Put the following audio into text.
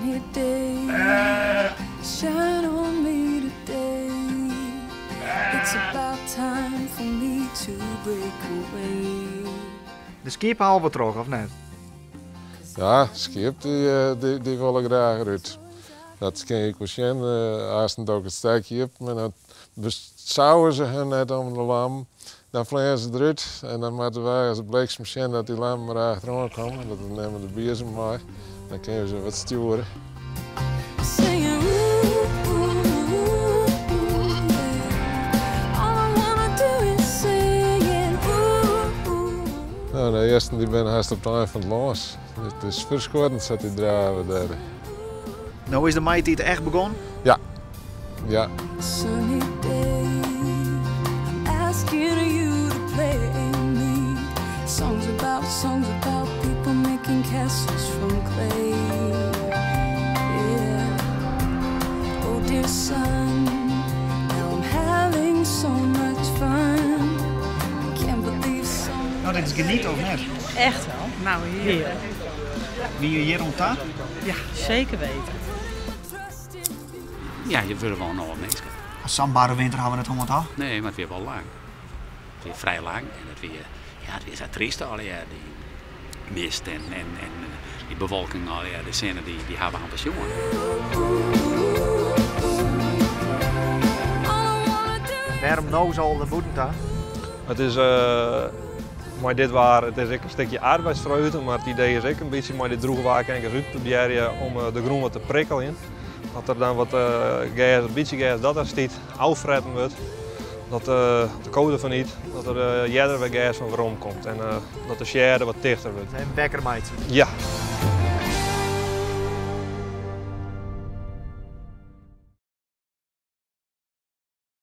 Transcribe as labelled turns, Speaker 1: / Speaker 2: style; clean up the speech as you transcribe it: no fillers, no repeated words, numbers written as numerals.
Speaker 1: sunny day, shine on me today. It's about time for me to break away.
Speaker 2: De skip halen we terug, of net?
Speaker 3: Ja, skip die wil ik graag uit. Dat kan ik wel zien, als een ook het stekje hebt, maar dan besouwen ze hen net om de lam. Dan vliegen ze eruit en dan moeten wij als het bliksem zien dat die lammen maar achterom komen. Dat nemen de bezem mee. Dan kunnen ze wat sturen.
Speaker 1: Singing, ooh, ooh, ooh, yeah. All I wanna do is sing it, ooh, ooh.
Speaker 3: Nou, de eerste die ben haast op het eind van het los. Het is verschoten zat die draven daar.
Speaker 2: Nou is de maaitijd echt begonnen?
Speaker 3: Ja. Ja.
Speaker 1: Sunny day, I'm asking you to play me songs about people making castles from clay. Yeah. Oh dear son, now I'm having so much fun. I can't believe so.
Speaker 2: Nou, dit is genieten of net?
Speaker 4: Echt wel. Nou, heerlijk.
Speaker 2: Wie je hier ontdekt?
Speaker 4: Ja, zeker weten.
Speaker 5: Ja, je wil wel een oude mensen.
Speaker 2: Als zandbare winter hebben we het allemaal af.
Speaker 5: Nee, maar het weer wel lang. Het weer vrij lang en het weer, ja, het weer zo triest al, ja, die mist en die bewolking al, ja, de zinnen die hebben aan pensioen.
Speaker 2: Waarom nou zo de boeten daar?
Speaker 6: Het is, maar dit het is ook een stukje arbeidsvreugde, maar het idee is ook een beetje met dit droege waakijkers uit te proberen om de groen wat te prikkelen. Dat er dan wat gas, een beetje gas dat er stiet, afretten wordt. Dat de code van niet, dat er jeder weer gas van waarom komt en dat de share wat dichter wordt.
Speaker 2: Zijn bekkermeid.
Speaker 6: Ja.